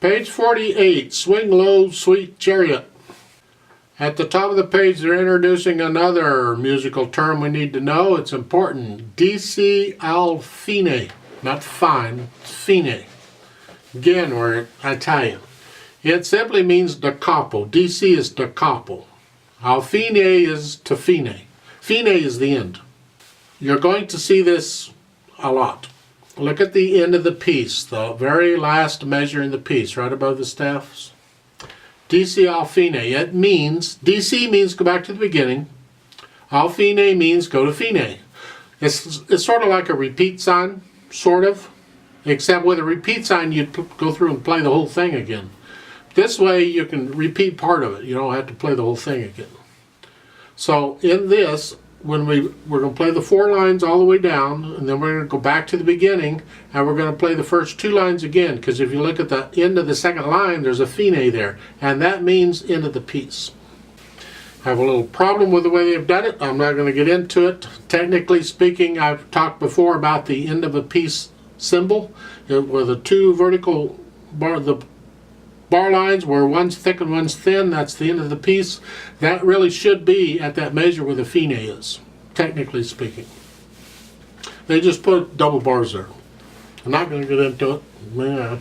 Page 48, Swing Low, Sweet Chariot. At the top of the page, they're introducing another musical term we need to know. It's important. DC al fine. Not fine, fine. Again, we're Italian. It simply means da capo. DC is da capo. Al fine is to fine. Fine is the end. You're going to see this a lot. Look at the end of the piece, the very last measure in the piece, right above the staffs. DC al fine. It means, DC means go back to the beginning. Al fine means go to fine. It's sort of like a repeat sign, sort of. Except with a repeat sign, you'd go through and play the whole thing again. This way, you can repeat part of it. You don't have to play the whole thing again. So in this, when we're going to play the 4 lines all the way down, and then we're going to go back to the beginning, and we're going to play the first 2 lines again, because if you look at the end of the second line, there's a fine there, and that means end of the piece. I have a little problem with the way they've done it. I'm not going to get into it. Technically speaking, I've talked before about the end of a piece symbol, where the 2 vertical bar lines where one's thick and one's thin, that's the end of the piece. That really should be at that measure where the fine is, technically speaking. They just put double bars there. I'm not going to get into it. Yeah.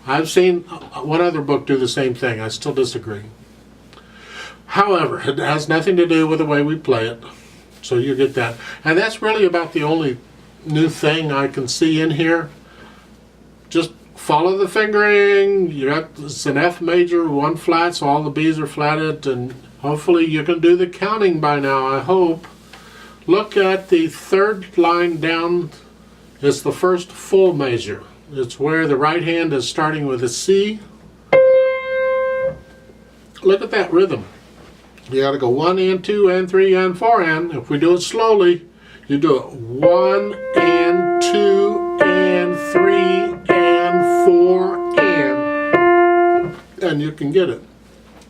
I've seen one other book do the same thing. I still disagree. However, it has nothing to do with the way we play it, so you get that. And that's really about the only new thing I can see in here. Just follow the fingering. It's an F major, 1 flat, so all the B's are flatted, and hopefully you can do the counting by now, I hope. Look at the 3rd line down. It's the first full measure. It's where the right hand is starting with a C. Look at that rhythm. You got to go 1 and 2 and 3 and 4 and. If we do it slowly, you do it 1 and 2 and 3 and 4 and you can get it.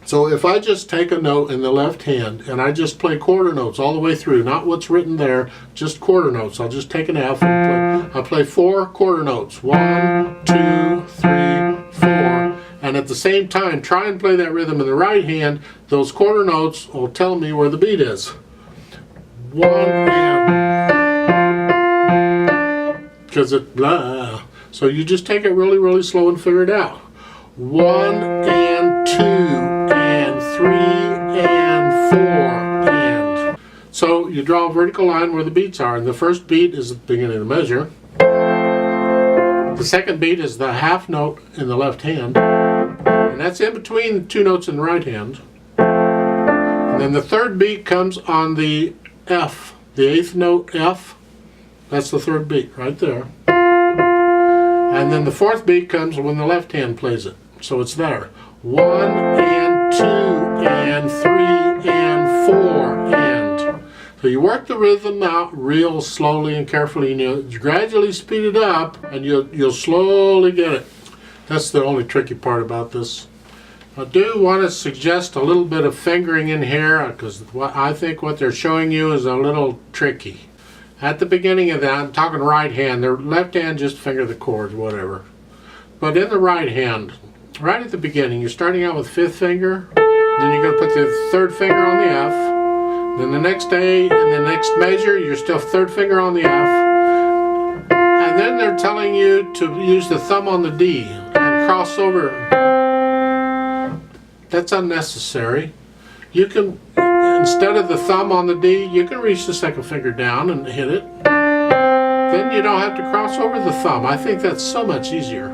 So if I just take a note in the left hand and I just play quarter notes all the way through, not what's written there, just quarter notes. I'll just take an F and I play 4 quarter notes. 1, 2, 3, 4. And at the same time, try and play that rhythm in the right hand. Those quarter notes will tell me where the beat is. 1 and, because it blah. So you just take it really, really slow and figure it out. 1 and 2 and 3 and 4 and. So you draw a vertical line where the beats are, and the first beat is at the beginning of the measure. The second beat is the half note in the left hand, and that's in between the 2 notes in the right hand. And then the 3rd beat comes on the F, the 8th note F. That's the 3rd beat right there. And then the 4th beat comes when the left hand plays it. So it's there. 1 and 2 and 3 and 4 and. So you work the rhythm out real slowly and carefully, and you gradually speed it up, and you'll slowly get it. That's the only tricky part about this. I do want to suggest a little bit of fingering in here, because I think what they're showing you is a little tricky. At the beginning of that, I'm talking right hand. Their left hand, just finger the chords, whatever. But in the right hand, right at the beginning, you're starting out with 5th finger. Then you're going to put the 3rd finger on the F. Then the next day, in the next measure, you're still 3rd finger on the F. And then they're telling you to use the thumb on the D and cross over. That's unnecessary. You can, instead of the thumb on the D, you can reach the 2nd finger down and hit it. Then you don't have to cross over the thumb. I think that's so much easier.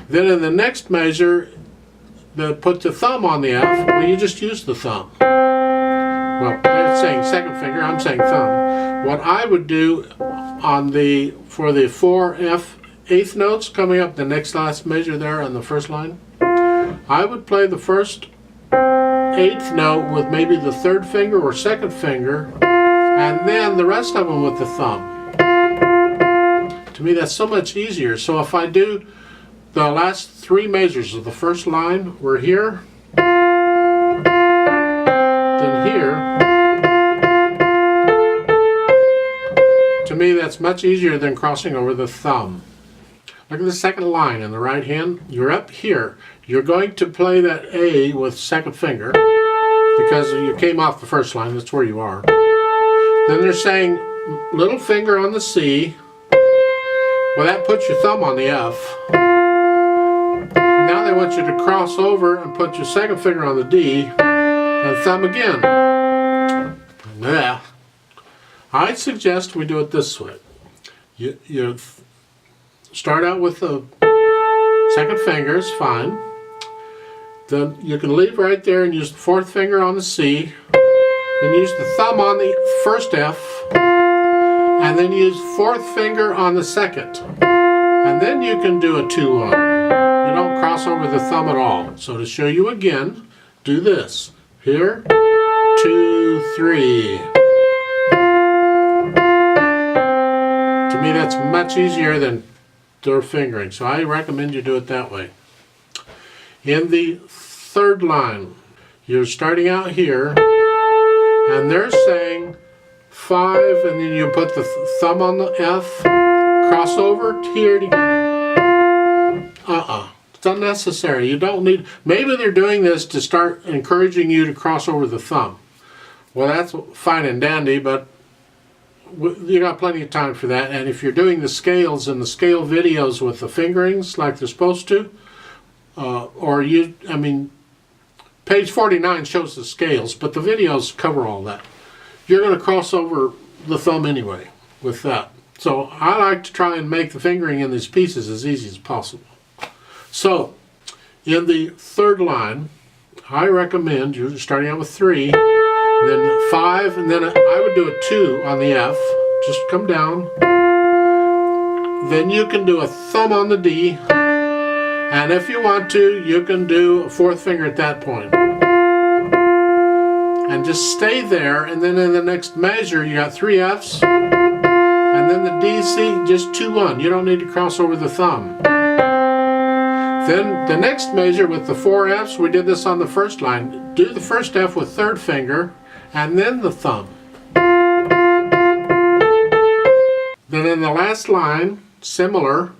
Then in the next measure, put the thumb on the F. Well, you just use the thumb. Well, they're saying 2nd finger, I'm saying thumb. What I would do for the 4 F 8th notes coming up the next last measure there on the first line, I would play the first 8th note with maybe the 3rd finger or 2nd finger, and then the rest of them with the thumb. To me, that's so much easier. So if I do the last 3 measures of the first line, we're here, then here. To me, that's much easier than crossing over the thumb. Look at the second line in the right hand. You're up here. You're going to play that A with second finger because you came off the first line. That's where you are. Then they're saying little finger on the C. Well, that puts your thumb on the F. Now they want you to cross over and put your second finger on the D and thumb again. Yeah. I suggest we do it this way. You start out with the second finger, is fine. Then you can leave right there and use the fourth finger on the C. Then use the thumb on the first F. And then use fourth finger on the second. And then you can do a 2-1. You don't cross over the thumb at all. So to show you again, do this. Here, 2, 3. To me, that's much easier than their fingering, so I recommend you do it that way. In the third line, you're starting out here, and they're saying 5, and then you put the thumb on the F, cross over here to it's unnecessary. You don't need, maybe they're doing this to start encouraging you to cross over the thumb. Well, that's fine and dandy, but you got plenty of time for that. And if you're doing the scales and the scale videos with the fingerings like they're supposed to, page 49 shows the scales, but the videos cover all that. You're going to cross over the thumb anyway with that. So I like to try and make the fingering in these pieces as easy as possible. So in the third line, I recommend you're starting out with 3, then 5, and then I would do a 2 on the F. Just come down. Then you can do a thumb on the D. And if you want to, you can do a fourth finger at that point. And just stay there, and then in the next measure, you got 3 Fs. And then the D, C, just 2-1. You don't need to cross over the thumb. Then the next measure with the 4 Fs, we did this on the first line. Do the first F with third finger, and then the thumb. Then in the last line, similar.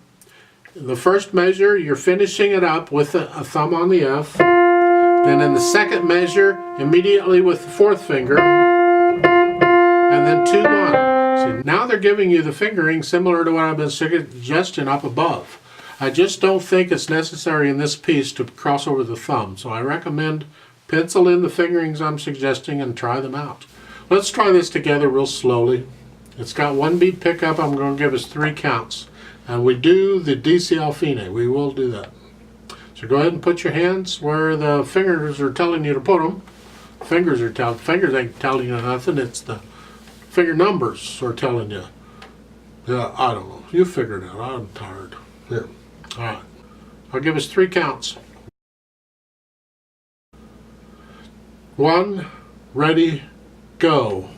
The first measure, you're finishing it up with a thumb on the F. Then in the second measure, immediately with the fourth finger. And then 2-1. See, now they're giving you the fingering similar to what I've been suggesting up above. I just don't think it's necessary in this piece to cross over the thumb. So I recommend pencil in the fingerings I'm suggesting and try them out. Let's try this together real slowly. It's got 1 beat pickup. I'm going to give us 3 counts. And we do the DC al fine. We will do that. So go ahead and put your hands where the fingers are telling you to put them. Fingers ain't telling you nothing. It's the finger numbers are telling you. Yeah, I don't know. You figure it out. I'm tired. Here. All right. I'll give us 3 counts. 1, ready, go.